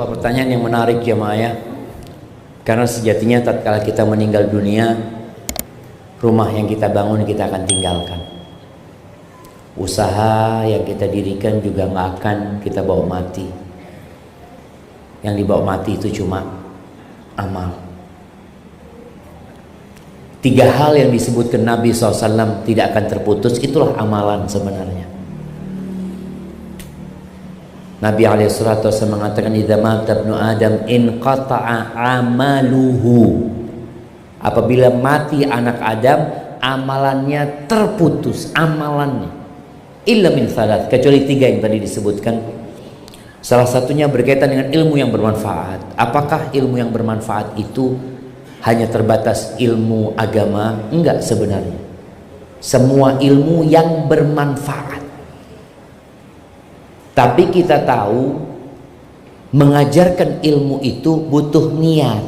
Allah, pertanyaan yang menarik jemaah ya. Karena sejatinya tatkala kita meninggal dunia, rumah yang kita bangun kita akan tinggalkan. Usaha yang kita dirikan juga nggak akan kita bawa mati. Yang dibawa mati itu cuma amal. 3 hal yang disebutkan Nabi SAW tidak akan terputus, itulah amalan sebenarnya. Nabi SAW mengatakan, idza mata ibnu Adam inqata'a amaluhu. Apabila mati anak Adam, amalannya terputus, amalannya. Illa min salat, kecuali 3 yang tadi disebutkan. Salah satunya berkaitan dengan ilmu yang bermanfaat. Apakah ilmu yang bermanfaat itu hanya terbatas ilmu agama? Enggak sebenarnya. Semua ilmu yang bermanfaat. Tapi kita tahu mengajarkan ilmu itu butuh niat.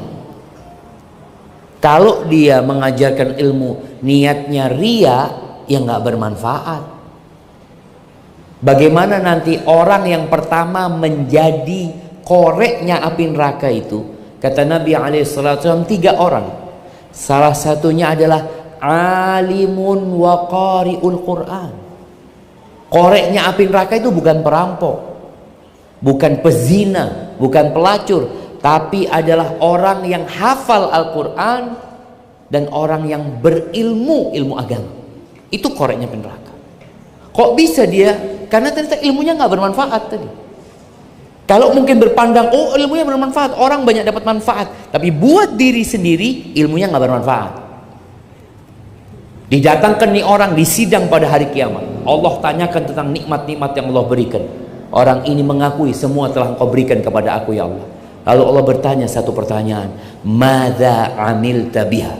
Kalau dia mengajarkan ilmu niatnya ria, ya nggak bermanfaat. Bagaimana nanti orang yang pertama menjadi koreknya api neraka itu? Kata Nabi SAW 3 orang. Salah satunya adalah alimun wa qari'ul Quran. Koreknya api neraka itu bukan perampok, bukan pezina, bukan pelacur, tapi adalah orang yang hafal Al-Quran dan orang yang berilmu, ilmu agama. Itu koreknya api neraka. Kok bisa dia? Karena ternyata ilmunya nggak bermanfaat tadi. Kalau mungkin berpandang, oh ilmunya bermanfaat, orang banyak dapat manfaat, tapi buat diri sendiri ilmunya nggak bermanfaat. Didatangkan nih orang di sidang pada hari kiamat, Allah tanyakan tentang nikmat-nikmat yang Allah berikan. Orang ini mengakui, semua telah Engkau berikan kepada aku ya Allah. Lalu Allah bertanya satu pertanyaan, madza amilta biha?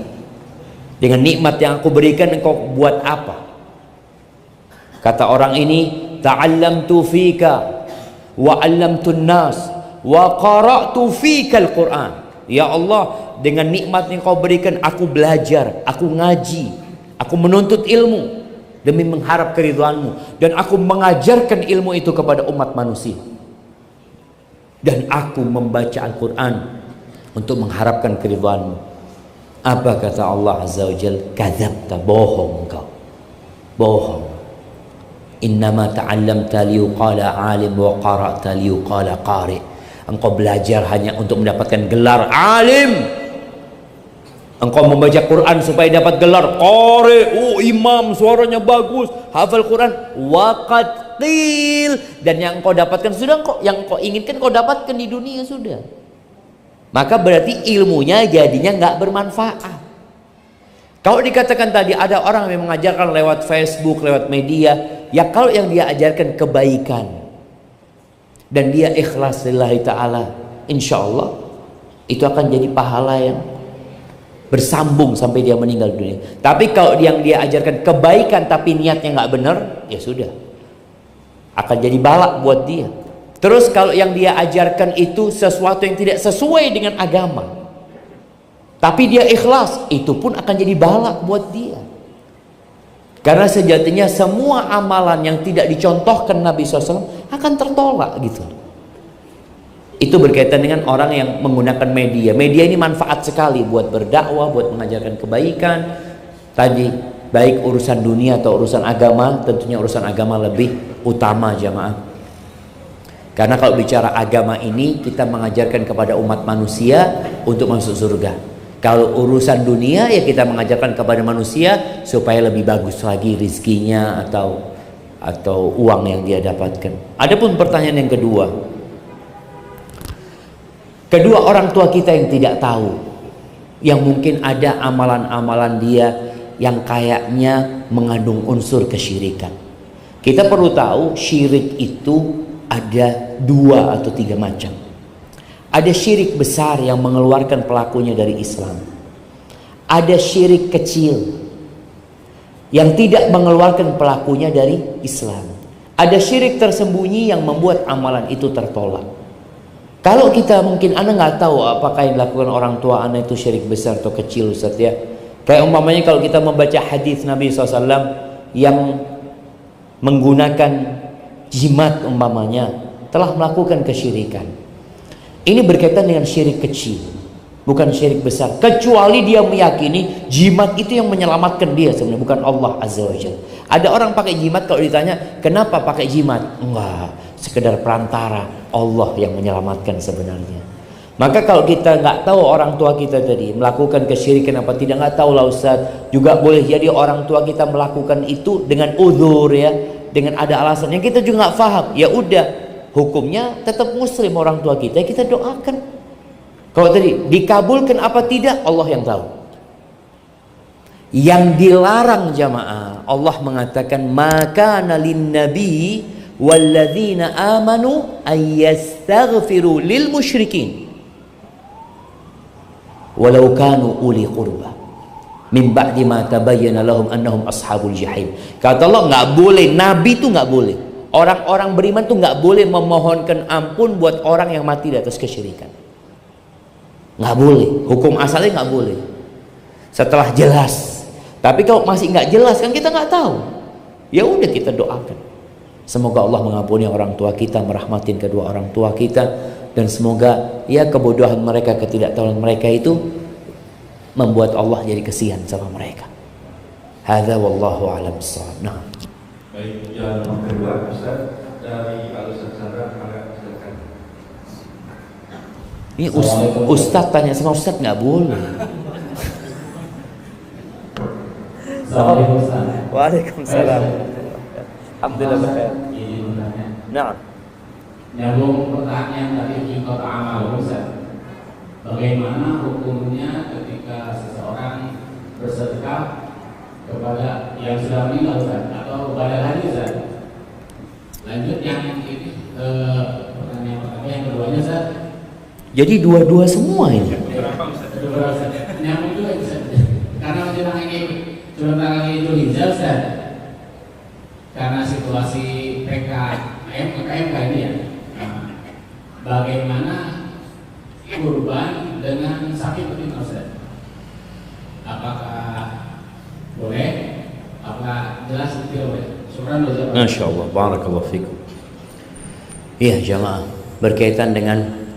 Dengan nikmat yang aku berikan engkau buat apa? Kata orang ini, ta'allamtu fika wa 'allamtun nas wa qara'tu fika al-Qur'an. Ya Allah, dengan nikmat yang kau berikan aku belajar, aku ngaji, aku menuntut ilmu demi mengharap keridhaanmu, dan aku mengajarkan ilmu itu kepada umat manusia, dan aku membaca Al-Quran untuk mengharapkan keridhaanmu. Apa kata Allah Azza wa Jalla? Kadzabta, bohong engkau, bohong. Innama ta'allamta liyuqala alim wa qara'ta liyuqala qari. Engkau belajar hanya untuk mendapatkan gelar alim. Engkau membaca Quran supaya dapat gelar qari. Oh, imam, suaranya bagus, hafal Quran. Waqad qil, dan yang engkau dapatkan sudah, yang engkau inginkan kau dapatkan di dunia sudah. Maka berarti ilmunya jadinya nggak bermanfaat. Kalau dikatakan tadi ada orang yang mengajarkan lewat Facebook, lewat media, ya kalau yang dia ajarkan kebaikan dan dia ikhlas lillahi ta'ala, insya Allah itu akan jadi pahala yang bersambung sampai dia meninggal dunia. Tapi kalau yang dia ajarkan kebaikan tapi niatnya nggak benar, ya sudah, akan jadi balak buat dia. Terus kalau yang dia ajarkan itu sesuatu yang tidak sesuai dengan agama, tapi dia ikhlas, itu pun akan jadi balak buat dia. Karena sejatinya semua amalan yang tidak dicontohkan Nabi SAW akan tertolak gitu. Itu berkaitan dengan orang yang menggunakan media. Media ini manfaat sekali buat berdakwah, buat mengajarkan kebaikan. Tadi baik urusan dunia atau urusan agama, tentunya urusan agama lebih utama jamaah. Karena kalau bicara agama ini, kita mengajarkan kepada umat manusia untuk masuk surga. Kalau urusan dunia, ya kita mengajarkan kepada manusia supaya lebih bagus lagi rizkinya atau uang yang dia dapatkan. Adapun pertanyaan yang kedua, orang tua kita yang tidak tahu, yang mungkin ada amalan-amalan dia yang kayaknya mengandung unsur kesyirikan. Kita perlu tahu syirik itu ada 2 atau 3 macam. Ada syirik besar yang mengeluarkan pelakunya dari Islam. Ada syirik kecil yang tidak mengeluarkan pelakunya dari Islam. Ada syirik tersembunyi yang membuat amalan itu tertolak. Kalau kita mungkin Anda nggak tahu apakah yang dilakukan orang tua Anda itu syirik besar atau kecil, Ustaz ya. Kayak umpamanya kalau kita membaca hadis Nabi SAW yang menggunakan jimat umpamanya, telah melakukan kesyirikan. Ini berkaitan dengan syirik kecil, bukan syirik besar. Kecuali dia meyakini jimat itu yang menyelamatkan dia sebenarnya, bukan Allah Azza wa Jalla. Ada orang pakai jimat, kalau ditanya kenapa pakai jimat, enggak, sekedar perantara, Allah yang menyelamatkan sebenarnya. Maka kalau kita nggak tahu orang tua kita tadi melakukan kesyirikan apa tidak, nggak tahu lah Ustaz. Juga boleh jadi orang tua kita melakukan itu dengan uzur ya, dengan ada alasan yang kita juga nggak paham. Ya udah, hukumnya tetap muslim orang tua kita doakan. Kalau tadi dikabulkan apa tidak, Allah yang tahu. Yang dilarang jamaah, Allah mengatakan maka nalin nabi walladzina amanu ayyastaghfiru lil musyrikin walau kanu uli qurba min ba'di ma tabayyana lahum annahum ashabul jahim. Kata Allah, nggak boleh, nabi itu nggak boleh, orang-orang beriman tuh nggak boleh memohonkan ampun buat orang yang mati di atas kesyirikan. Nggak boleh, hukum asalnya nggak boleh setelah jelas. Tapi kalau masih nggak jelas kan kita nggak tahu, ya udah kita doakan semoga Allah mengampuni orang tua kita, merahmatin kedua orang tua kita, dan semoga ya kebodohan mereka, ketidaktahuan mereka itu membuat Allah jadi kesian sama mereka. Hadza wallahu a'lam bissawab. Nah, baik, yang kedua Ustaz dari Al-Ustaz Sandra, silakan. Ini Ustaz tanya sama Ustaz nggak boleh. Assalamualaikum Ustaz. Waalaikumsalam. Alhamdulillah baik. Nah, nyambung pertanyaan tadi juga amal Ustaz. Bagaimana hukumnya ketika seseorang bersedekah kepada yang sudah meninggal Ustaz, atau kepada haji Ustaz? Lanjut yang ini pertanyaan yang keduanya Ustaz. jadi dua-dua semua ini. Kedua Ustaz. Nyambung juga Ustaz. Karena menjelang ini sebentar lagi itu hijau Ustaz. Karena situasi PKM ini ya. Bagaimana kurban dengan sapi betina Ustaz? Apakah boleh? Apakah jelas tidak boleh? Subhanallah. Masya Allah, barakallahu fikum. Iya jamaah, berkaitan dengan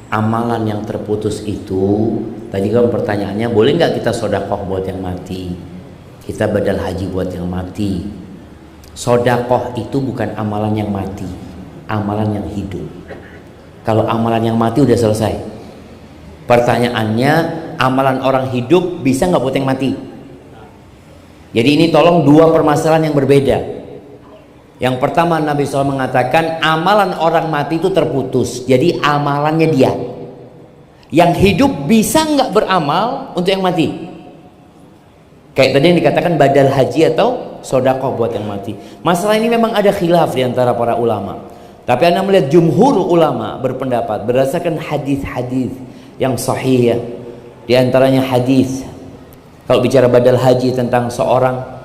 amalan yang terputus itu, tadi kan pertanyaannya boleh nggak kita sodakoh buat yang mati, kita badal haji buat yang mati. Sodakoh itu bukan amalan yang mati, amalan yang hidup. Kalau amalan yang mati udah selesai. Pertanyaannya, amalan orang hidup bisa nggak buat yang mati? Jadi ini tolong dua permasalahan yang berbeda. Yang pertama, Nabi SAW mengatakan amalan orang mati itu terputus. Jadi amalannya dia. Yang hidup bisa nggak beramal untuk yang mati? Kayak tadi yang dikatakan badal haji atau sodakoh buat yang mati. Masalah ini memang ada khilaf di antara para ulama. Tapi Anda melihat jumhur ulama berpendapat berdasarkan hadis-hadis yang sahih ya. Di antaranya hadis kalau bicara badal haji tentang seorang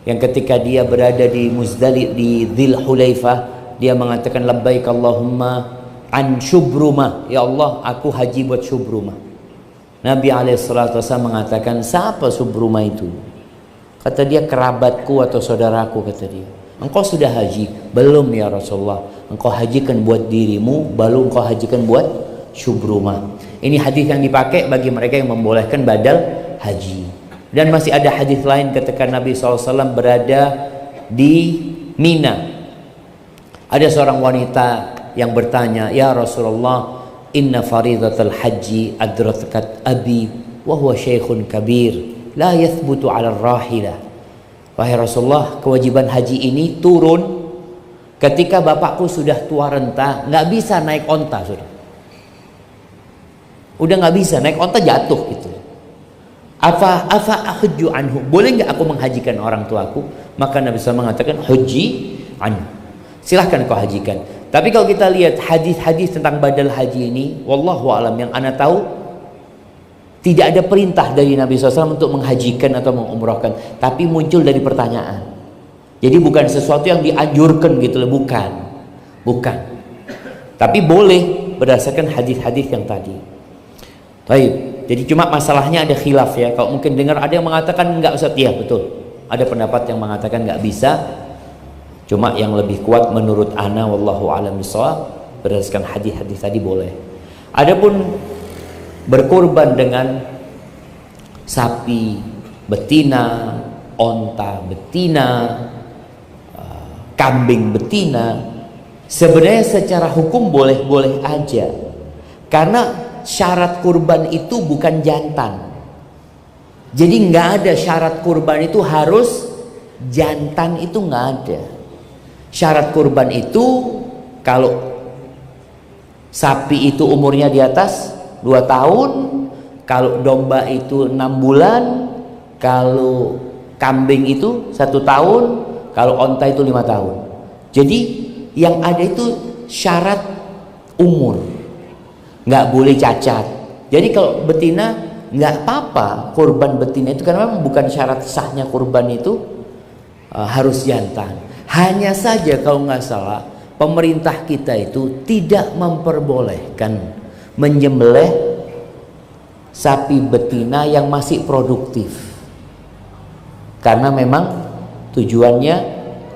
yang ketika dia berada di Muzdalifah di Dzul Hulaifah, dia mengatakan labbaik Allahumma an Syubrumah, ya Allah aku haji buat Syubrumah. Nabi alaihissalatu wasallam mengatakan, siapa Syubrumah itu? Kata dia, kerabatku atau saudaraku, kata dia. Engkau sudah haji? Belum ya Rasulullah. Engkau hajikan buat dirimu, baru engkau hajikan buat Syubrumah. Ini hadis yang dipakai bagi mereka yang membolehkan badal haji. Dan masih ada hadis lain ketika Nabi SAW berada di Mina. Ada seorang wanita yang bertanya, ya Rasulullah, inna faridatul haji adrakat abi wa huwa syekhun kabir la yathbutu ala rahilah. Wahai Rasulullah, kewajiban haji ini turun ketika bapakku sudah tua renta, nggak bisa naik onta, sudah nggak bisa naik onta, jatuh gitu. Afa ahujju anhu, boleh nggak aku menghajikan orang tuaku? Maka Nabi SAW mengatakan huji anhu, silahkan kau hajikan. Tapi kalau kita lihat hadis-hadis tentang badal haji ini, wallahu alam, yang ana tahu tidak ada perintah dari Nabi SAW untuk menghajikan atau mengumrahkan, tapi muncul dari pertanyaan. Jadi bukan sesuatu yang dianjurkan gitu loh, bukan. Tapi boleh berdasarkan hadis-hadis yang tadi. Baik, jadi cuma masalahnya ada khilaf ya. Kalau mungkin dengar ada yang mengatakan enggak Ustaz, ya betul. Ada pendapat yang mengatakan enggak bisa. Cuma yang lebih kuat menurut ana wallahu a'lam bishawab, berdasarkan hadis-hadis tadi boleh. Adapun berkurban dengan sapi betina, onta betina, kambing betina, sebenarnya secara hukum boleh-boleh aja, karena syarat kurban itu bukan jantan. Jadi nggak ada syarat kurban itu harus jantan, itu nggak ada. Syarat kurban itu kalau sapi itu umurnya di atas 2 tahun, kalau domba itu 6 bulan, kalau kambing itu 1 tahun, kalau onta itu 5 tahun. Jadi yang ada itu syarat umur, nggak boleh cacat. Jadi kalau betina nggak apa-apa kurban betina itu, karena memang bukan syarat sahnya kurban itu harus jantan. Hanya saja kalau nggak salah pemerintah kita itu tidak memperbolehkan menyembelih sapi betina yang masih produktif, karena memang tujuannya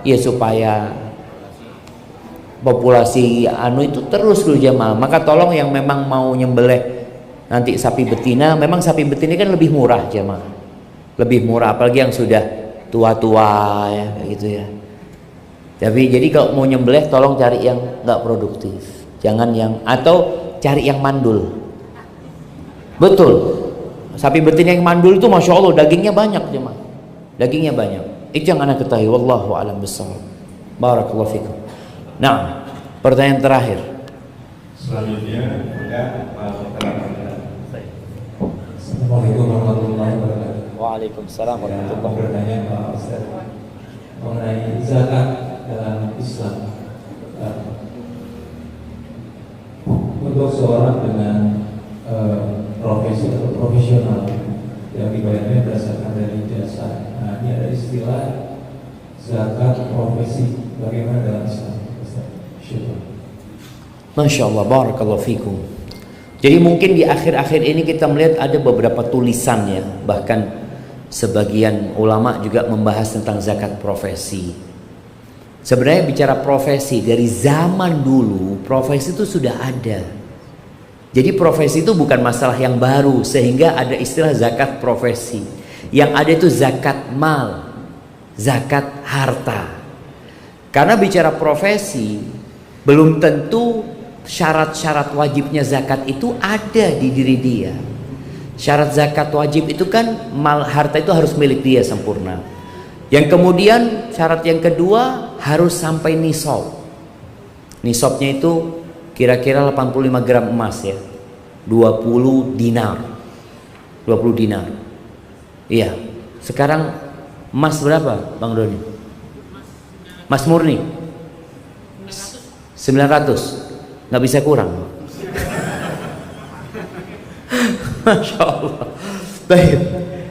ya supaya populasi itu terus dulu jemaah. Maka tolong yang memang mau nyembelih nanti sapi betina, memang sapi betina kan lebih murah jemaah, lebih murah, apalagi yang sudah tua-tua ya kayak gitu ya. Tapi jadi kalau mau nyembelih tolong cari yang nggak produktif, jangan yang, atau cari yang mandul. Betul, sapi betina yang mandul itu masya Allah dagingnya banyak jemaah, dagingnya banyak. Itu yang anak ketahui. Wallahu a'lam bishawab. Barakallahu fikum. Nah, pertanyaan terakhir. Selanjutnya Assalamualaikum warahmatullahi wabarakatuh. Waalaikumsalam warahmatullahi Mau bertanya Pak Ustaz mengenai zakat dalam Islam. Untuk seorang dengan profesi atau profesional yang dibayarnya berdasarkan dari jasa. Nah, ini ada istilah zakat profesi. Bagaimana dalam Islam? Masya Allah, barakallahu fikum. Jadi mungkin di akhir-akhir ini kita melihat ada beberapa tulisannya, bahkan sebagian ulama juga membahas tentang zakat profesi. Sebenarnya bicara profesi dari zaman dulu, profesi itu sudah ada. Jadi profesi itu bukan masalah yang baru, sehingga ada istilah zakat profesi. Yang ada itu zakat mal, zakat harta. Karena bicara profesi, belum tentu syarat-syarat wajibnya zakat itu ada di diri dia. Syarat zakat wajib itu kan mal, harta itu harus milik dia sempurna. Yang kemudian syarat yang kedua harus sampai nisab. Nisabnya itu kira-kira 85 gram emas ya, 20 dinar. 20 dinar. Iya. Sekarang emas berapa Bang Doni? Mas murni 900, nggak bisa kurang. Masya Allah. Baik.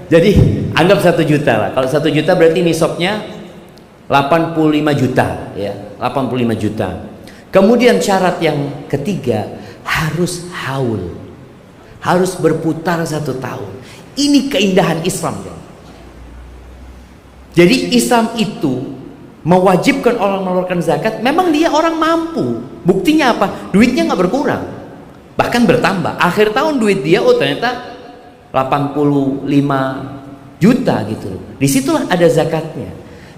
Jadi anggap 1 juta lah. Kalau 1 juta berarti nisabnya 85 juta ya, 85 juta. Kemudian syarat yang ketiga harus haul, harus berputar 1 tahun. Ini keindahan Islam ya. Jadi Islam itu mewajibkan orang mengeluarkan zakat, memang dia orang mampu. Buktinya apa? Duitnya nggak berkurang, bahkan bertambah. Akhir tahun duit dia ternyata 85 juta gitu. Disitulah ada zakatnya.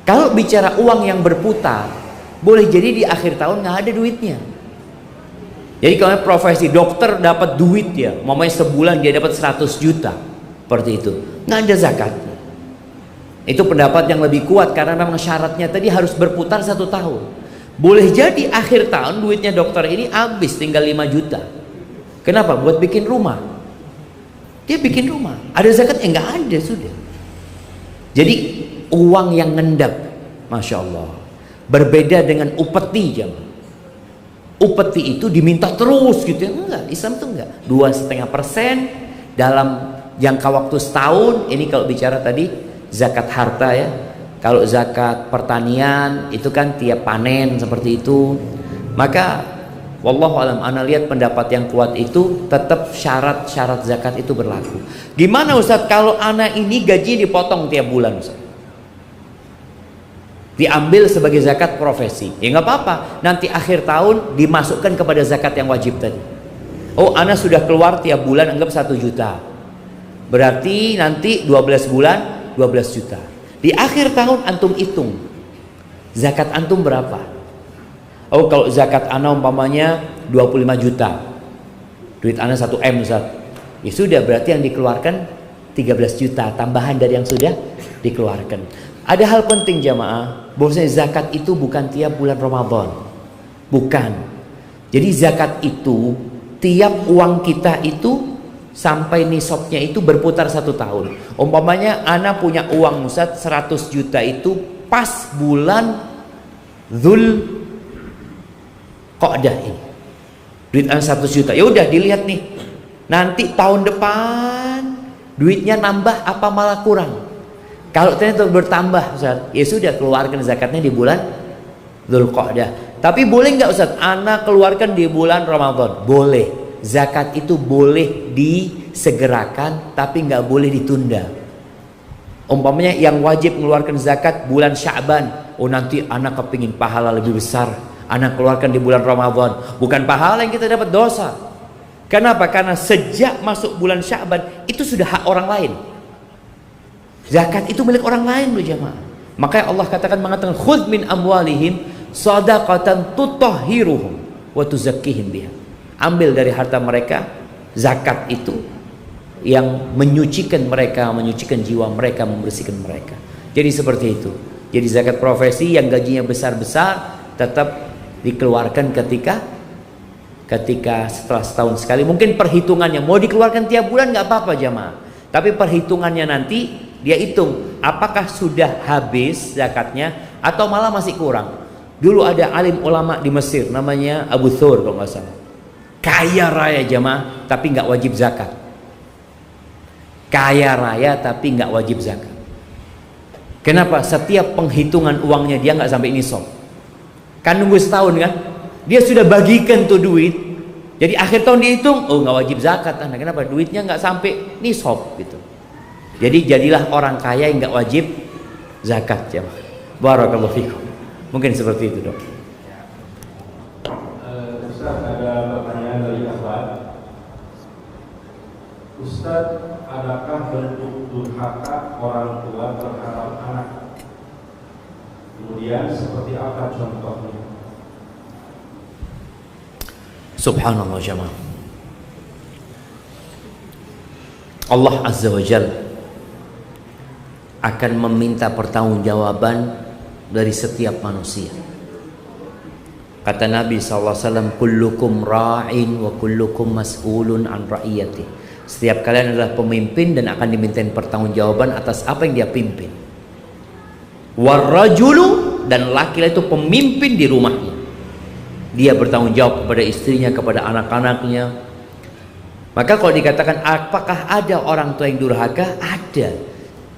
Kalau bicara uang yang berputar, boleh jadi di akhir tahun nggak ada duitnya. Jadi kalau profesi dokter dapat duit ya, mamanya sebulan dia dapat 100 juta, seperti itu, nggak ada zakatnya. Itu pendapat yang lebih kuat, karena memang syaratnya tadi harus berputar 1 tahun. Boleh jadi akhir tahun duitnya dokter ini habis tinggal 5 juta. Kenapa? Buat bikin rumah. Dia bikin rumah. Ada zakatnya? Nggak ada sudah. Jadi uang yang ngendap, Masya Allah. Berbeda dengan upeti jam. Upeti itu diminta terus gitu ya. Enggak, Islam tuh enggak. 2,5% dalam jangka waktu setahun. Ini kalau bicara tadi zakat harta ya. Kalau zakat pertanian itu kan tiap panen seperti itu. Maka wallahu alam, ana lihat pendapat yang kuat itu tetap syarat-syarat zakat itu berlaku. Gimana Ustaz kalau ana ini gaji dipotong tiap bulan Ustaz? diambil sebagai zakat profesi. Ya nggak apa-apa, nanti akhir tahun dimasukkan kepada zakat yang wajib tadi. Oh, ana sudah keluar tiap bulan anggap 1 juta. Berarti nanti 12 bulan 12 juta. Di akhir tahun antum hitung zakat antum berapa. Oh, kalau zakat ana umpamanya 25 juta. Duit ana 1M Ustaz. Ya sudah, berarti yang dikeluarkan 13 juta tambahan dari yang sudah dikeluarkan. Ada hal penting jamaah, bahwasanya zakat itu bukan tiap bulan Ramadan. Bukan. Jadi zakat itu tiap uang kita itu sampai nisabnya itu berputar 1 tahun. Umpamanya ana punya uang Ustaz 100 juta itu pas bulan Dzul Qa'dah ini. Duit ana 100 juta. Ya udah dilihat nih. Nanti tahun depan duitnya nambah apa malah kurang. Kalau ternyata bertambah Ustaz, ya sudah keluarkan zakatnya di bulan Dzulqa'dah. Tapi boleh nggak Ustaz, ana keluarkan di bulan Ramadan? Boleh. Zakat itu boleh disegerakan, tapi nggak boleh ditunda. Umpamanya yang wajib mengeluarkan zakat bulan Sya'ban, oh nanti ana kepingin pahala lebih besar, ana keluarkan di bulan Ramadan. Bukan pahala yang kita dapat, dosa. Kenapa? Karena sejak masuk bulan Sya'ban itu sudah hak orang lain. Zakat itu milik orang lain loh jamaah. Makanya Allah mengatakan khudz min amwalihim shadaqatan tutahhiruhum wa tuzakkihim biha. Ambil dari harta mereka zakat itu yang menyucikan mereka, menyucikan jiwa mereka, membersihkan mereka. Jadi seperti itu. Jadi zakat profesi yang gajinya besar-besar tetap dikeluarkan ketika setelah setahun sekali. Mungkin perhitungannya mau dikeluarkan tiap bulan nggak apa-apa jamaah. Tapi perhitungannya nanti dia hitung apakah sudah habis zakatnya atau malah masih kurang. Dulu ada alim ulama di Mesir namanya Abu Thur kalau nggak salah. Kaya raya jamaah tapi nggak wajib zakat. Kaya raya tapi nggak wajib zakat. Kenapa? Setiap penghitungan uangnya dia nggak sampai nisab. Kan nunggu setahun kan? Dia sudah bagikan tuh duit. Jadi akhir tahun dihitung, oh nggak wajib zakat. Nah, kenapa? Duitnya nggak sampai nisab gitu. Jadi jadilah orang kaya yang nggak wajib zakat jamaah. Barakallahu fikum. Mungkin seperti itu dok. Ustaz, ada pertanyaan dari Ahmad. Ustaz, adakah bentuk durhaka orang tua terhadap anak? Kemudian seperti apa contohnya? Subhanallah jamaah. Allah Azza wa Jalla akan meminta pertanggungjawaban dari setiap manusia. Kata Nabi SAW, kullukum ra'in wa kullukum mas'ulun an ra'iyati. Setiap kalian adalah pemimpin dan akan dimintain pertanggungjawaban atas apa yang dia pimpin. Warrajulu, dan laki-laki itu pemimpin di rumahnya. Dia bertanggung jawab kepada istrinya, kepada anak-anaknya. Maka kalau dikatakan apakah ada orang tua yang durhaka? Ada.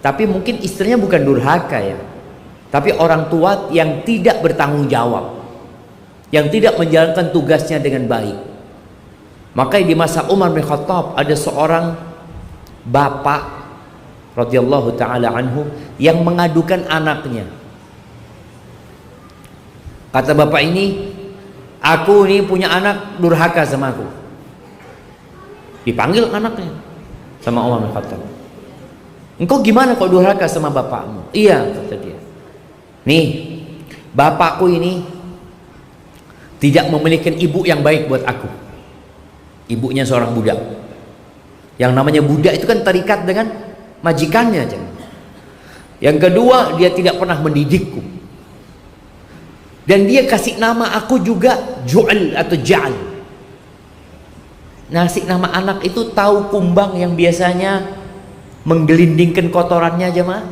Tapi mungkin istrinya bukan durhaka ya, tapi orang tua yang tidak bertanggung jawab, yang tidak menjalankan tugasnya dengan baik. Makanya di masa Umar bin Khattab ada seorang bapak radhiyallahu taala anhu yang mengadukan anaknya. Kata bapak ini, aku ini punya anak durhaka sama aku. Dipanggil anaknya sama Umar bin Khattab. Engkau gimana kalau durhaka sama bapakmu? Iya, kata dia. Nih, bapakku ini tidak memiliki ibu yang baik buat aku. Ibunya seorang budak. Yang namanya budak itu kan terikat dengan majikannya. Yang kedua, dia tidak pernah mendidikku. Dan dia kasih nama aku juga Ju'al atau Ja'al. Ngasih nama anak itu tahu kumbang yang biasanya menggelindingkan kotorannya jemaah,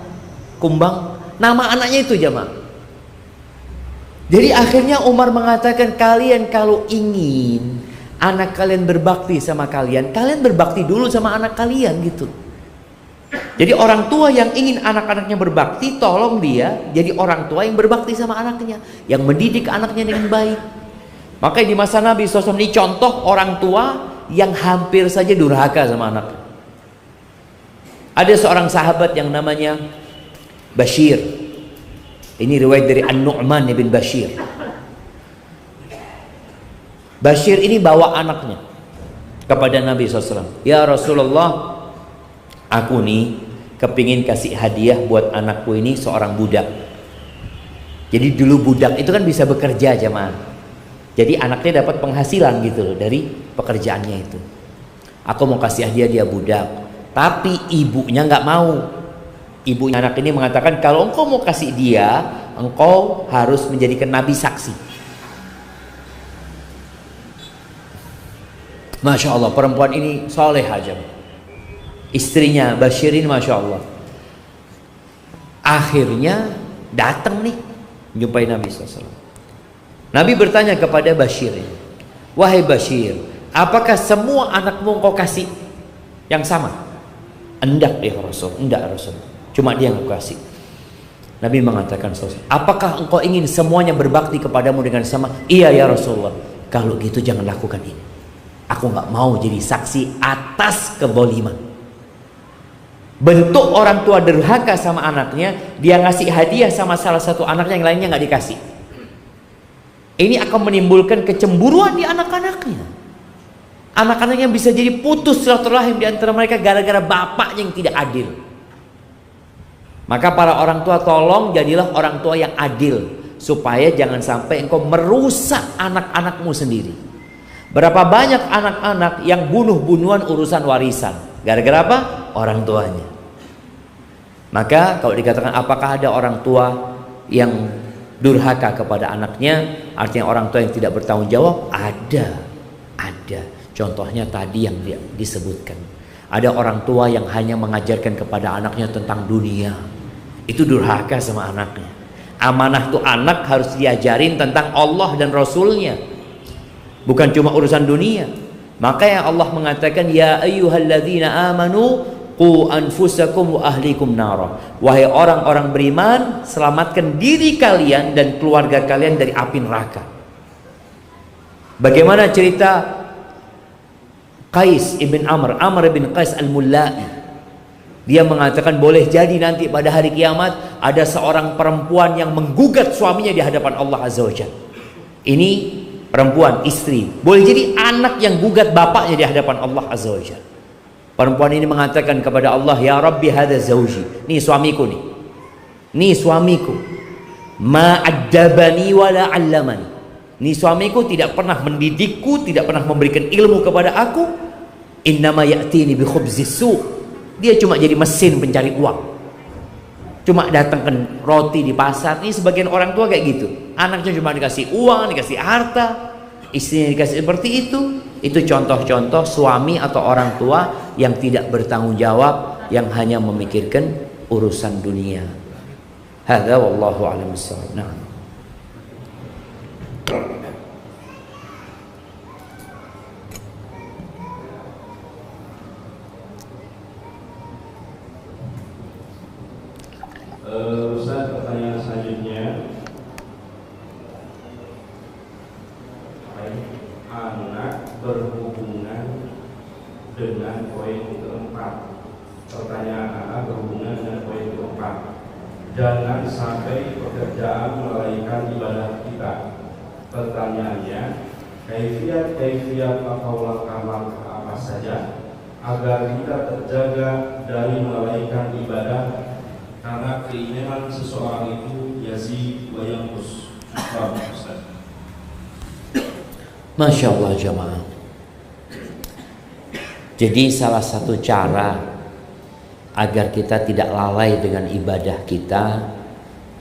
kumbang, nama anaknya itu jemaah. Jadi akhirnya Umar mengatakan, kalian kalau ingin anak kalian berbakti sama kalian, kalian berbakti dulu sama anak kalian gitu. Jadi orang tua yang ingin anak-anaknya berbakti, tolong dia jadi orang tua yang berbakti sama anaknya, yang mendidik anaknya dengan baik. Makanya di masa Nabi SAW ini contoh orang tua yang hampir saja durhaka sama anaknya. Ada seorang sahabat yang namanya Bashir Ini riwayat dari An-Nu'man bin Bashir. Bashir ini bawa anaknya kepada Nabi SAW. Ya Rasulullah, aku nih kepingin kasih hadiah buat anakku ini seorang budak. Jadi dulu budak itu kan bisa bekerja jemaah. Jadi anaknya dapat penghasilan gitu loh dari pekerjaannya itu. Aku mau kasih hadiah dia budak, tapi ibunya nggak mau. Ibu anak ini mengatakan, kalau engkau mau kasih dia, engkau harus menjadikan Nabi saksi. Masya Allah, perempuan ini soleh aja. Istrinya Bashir ini Masya Allah. Akhirnya datang nih jumpai Nabi SAW. Nabi bertanya kepada Bashir ini, wahai Bashir, apakah semua anakmu engkau kasih yang sama? Enggak ya Rasul, enggak Rasul, cuma dia yang aku kasih. Nabi mengatakan, apakah engkau ingin semuanya berbakti kepadamu dengan sama? Iya ya Rasulullah. Kalau gitu jangan lakukan ini. Aku nggak mau jadi saksi atas kezaliman. Bentuk orang tua derhaka sama anaknya, dia ngasih hadiah sama salah satu anaknya, yang lainnya nggak dikasih. Ini akan menimbulkan kecemburuan di anak-anaknya. Anak-anaknya bisa jadi putus silaturahim di antara mereka gara-gara bapaknya yang tidak adil. Maka para orang tua, tolong jadilah orang tua yang adil, supaya jangan sampai engkau merusak anak-anakmu sendiri. Berapa banyak anak-anak yang bunuh-bunuhan urusan warisan gara-gara apa? Orang tuanya. Maka kalau dikatakan apakah ada orang tua yang durhaka kepada anaknya, artinya orang tua yang tidak bertanggung jawab? Ada. Contohnya tadi yang disebutkan. Ada orang tua yang hanya mengajarkan kepada anaknya tentang dunia. Itu durhaka sama anaknya. Amanah tuh anak harus diajarin tentang Allah dan Rasulnya, bukan cuma urusan dunia. Maka yang Allah mengatakan, ya ayyuhalladzina amanu qu anfusakum wa ahlikum nara. Wahai orang-orang beriman, selamatkan diri kalian dan keluarga kalian dari api neraka. Bagaimana cerita Qais ibn Amr ibn Qais al-Mullai? Dia mengatakan boleh jadi nanti pada hari kiamat ada seorang perempuan yang menggugat suaminya di hadapan Allah Azza wa Jalla. Ini perempuan, istri. Boleh jadi anak yang gugat bapaknya di hadapan Allah Azza wa Jalla. Perempuan ini mengatakan kepada Allah, ya Rabbi hadza zauji. Nih suamiku nih. Nih suamiku. Ma addabani wala 'allamani. Nih suamiku tidak pernah mendidikku, tidak pernah memberikan ilmu kepada aku. Innama ya'tini bi khubzis su'. Dia cuma jadi mesin pencari uang. Cuma datangkan roti di pasar. Ini sebagian orang tua kayak gitu. Anaknya cuma dikasih uang, dikasih harta, istrinya dikasih seperti itu. Itu contoh-contoh suami atau orang tua yang tidak bertanggung jawab, yang hanya memikirkan urusan dunia. Hadza wallahu a'lam bissawab. Nah. Ustaz, pertanyaan selanjutnya, anak berhubungan dengan poin keempat. Pertanyaan anak berhubungan dengan poin keempat. Jangan sampai pekerjaan melalaikan ibadah kita. Pertanyaannya, kaifiat atau langkah-langkah apa saja agar kita terjaga dari melalaikan ibadah, karena keinginan seseorang itu yazid wa yanqus. Masya Allah jamaah. Jadi salah satu cara agar kita tidak lalai dengan ibadah kita,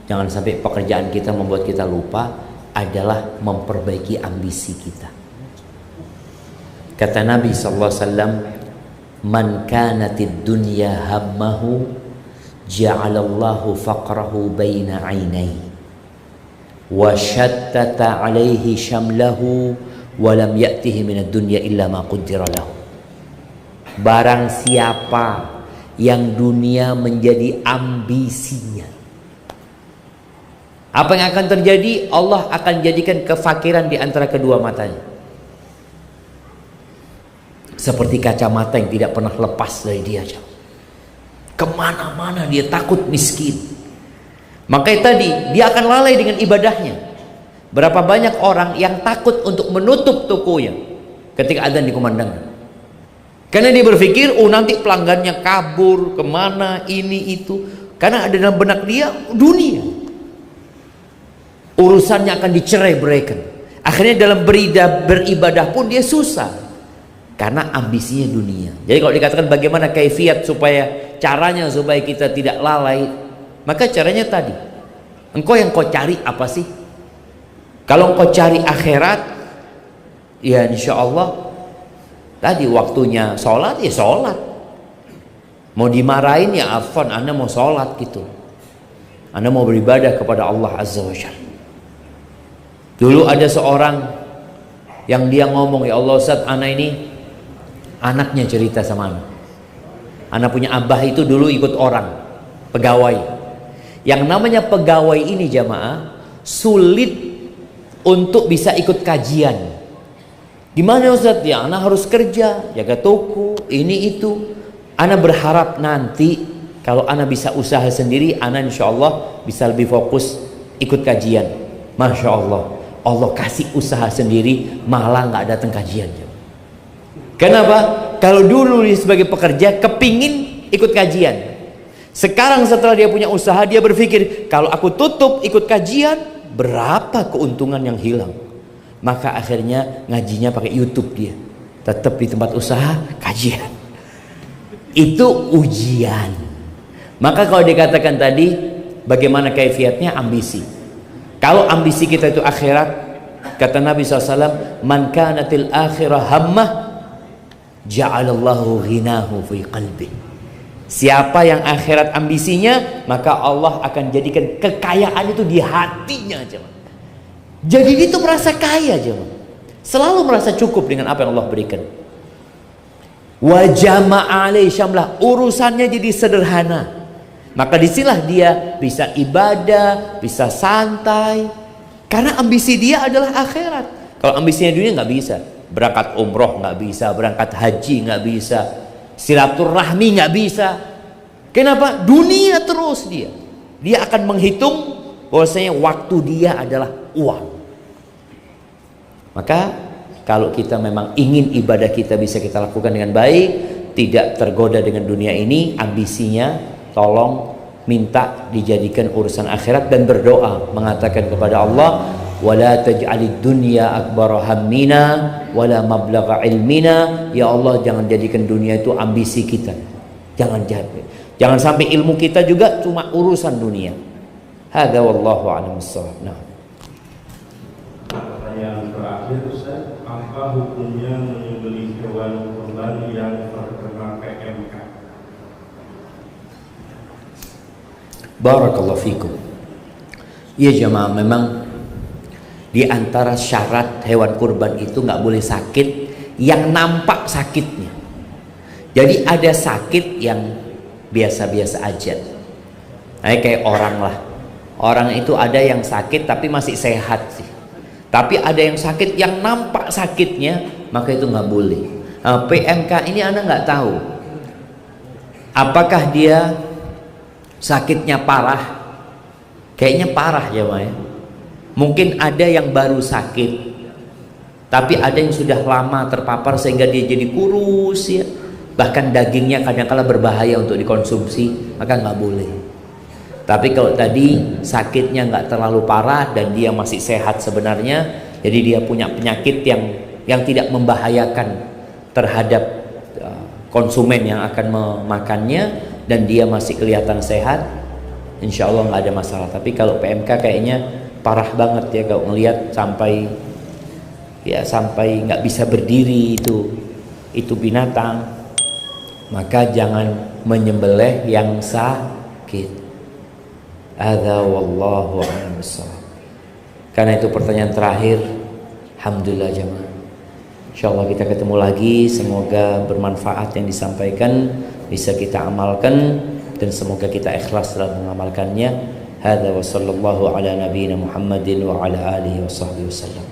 jangan sampai pekerjaan kita membuat kita lupa, adalah memperbaiki ambisi kita. Kata Nabi SAW, man kanatid dunya hammahu ja'alallahu faqrahu baina 'ainai wa shattata 'alaihi syamlahu wa lam ya'tihi minad dunya illa ma qaddara lahu. Barang siapa yang dunia menjadi ambisinya, apa yang akan terjadi? Allah akan jadikan kefakiran di antara kedua matanya, seperti kacamata yang tidak pernah lepas dari dia. Kemana-mana dia takut miskin. Makanya tadi dia akan lalai dengan ibadahnya. Berapa banyak orang yang takut untuk menutup tokonya ketika adzan dikumandangkan, karena dia berpikir, oh nanti pelanggannya kabur kemana, ini itu. Karena ada dalam benak dia dunia, urusannya akan dicerai-beraikan. Akhirnya dalam beribadah pun dia susah, karena ambisinya dunia. Jadi kalau dikatakan bagaimana kaifiat supaya caranya supaya kita tidak lalai, maka caranya tadi, engkau yang kau cari apa sih? Kalau engkau cari akhirat, ya insya Allah tadi waktunya sholat, ya sholat. Mau dimarahin ya afwan, Anda mau sholat gitu, Anda mau beribadah kepada Allah Azza wa Jalla. Dulu ada seorang yang dia ngomong, ya Allah Ustaz, anak ini anaknya cerita sama anak punya abah itu dulu ikut orang pegawai. Yang namanya pegawai ini jamaah sulit untuk bisa ikut kajian. Gimana Ustaz? Ya anak harus kerja, jaga toko, ini itu. Ana berharap nanti kalau ana bisa usaha sendiri, ana insya Allah bisa lebih fokus ikut kajian. Masya Allah, Allah kasih usaha sendiri malah nggak datang kajian. Kenapa? Kalau dulu dia sebagai pekerja kepingin ikut kajian, sekarang setelah dia punya usaha dia berpikir, kalau aku tutup ikut kajian berapa keuntungan yang hilang. Maka akhirnya ngajinya pakai YouTube, dia tetap di tempat usaha kajian. Itu ujian. Maka kalau dikatakan tadi bagaimana kaifiatnya, ambisi. Kalau ambisi kita itu akhirat, kata Nabi SAW, man kanatil akhirah hammah ja'alallahu ghinahu fi qalbi. Siapa yang akhirat ambisinya, maka Allah akan jadikan kekayaan itu di hatinya. Jadi itu merasa kaya, selalu merasa cukup dengan apa yang Allah berikan. Wa jama'a alaihi syamlah, urusannya jadi sederhana. Maka disinilah dia bisa ibadah, bisa santai, karena ambisi dia adalah akhirat. Kalau ambisinya dunia nggak bisa, berangkat umroh nggak bisa, berangkat haji nggak bisa, silaturahmi nggak bisa. Kenapa? Dunia terus dia akan menghitung bahwasanya waktu dia adalah uang. Maka kalau kita memang ingin ibadah kita bisa kita lakukan dengan baik, tidak tergoda dengan dunia ini, ambisinya tolong minta dijadikan urusan akhirat dan berdoa mengatakan kepada Allah, wala taj'alid dunya akbar hammina wala mablagha ilmina. Ya Allah, jangan jadikan dunia itu ambisi kita. Jangan sampai ilmu kita juga cuma urusan dunia. Hadza wallahu a'lam bissawab. Nah, pertanyaan terakhir Ustaz, apa hukumnya menyembelih hewan kurban yang terkena PMK? Barakallahu fikum. Ya jemaah, memang di antara syarat hewan kurban itu nggak boleh sakit yang nampak sakitnya. Jadi ada sakit yang biasa-biasa aja. Kayak orang lah. Orang itu ada yang sakit tapi masih sehat sih. Tapi ada yang sakit yang nampak sakitnya, maka itu nggak boleh. PMK ini Anda nggak tahu apakah dia sakitnya parah. Kayaknya parah ya Pak ya. Mungkin ada yang baru sakit, tapi ada yang sudah lama terpapar sehingga dia jadi kurus ya. Bahkan dagingnya kadang-kala berbahaya untuk dikonsumsi, maka nggak boleh. Tapi kalau tadi sakitnya nggak terlalu parah dan dia masih sehat sebenarnya, jadi dia punya penyakit yang tidak membahayakan terhadap konsumen yang akan memakannya, dan dia masih kelihatan sehat, insya Allah nggak ada masalah. Tapi kalau PMK kayaknya parah banget ya, kalau ngelihat sampai nggak bisa berdiri itu binatang, maka jangan menyembelih yang sakit. Hadza wallahu a'lam bissawab. Karena itu pertanyaan terakhir. Alhamdulillah jemaah. Insyaallah kita ketemu lagi, semoga bermanfaat yang disampaikan, bisa kita amalkan dan semoga kita ikhlas dalam mengamalkannya. Hadza wa sallallahu ala nabiyyina Muhammadin wa ala alihi wa sahbihi wasallam.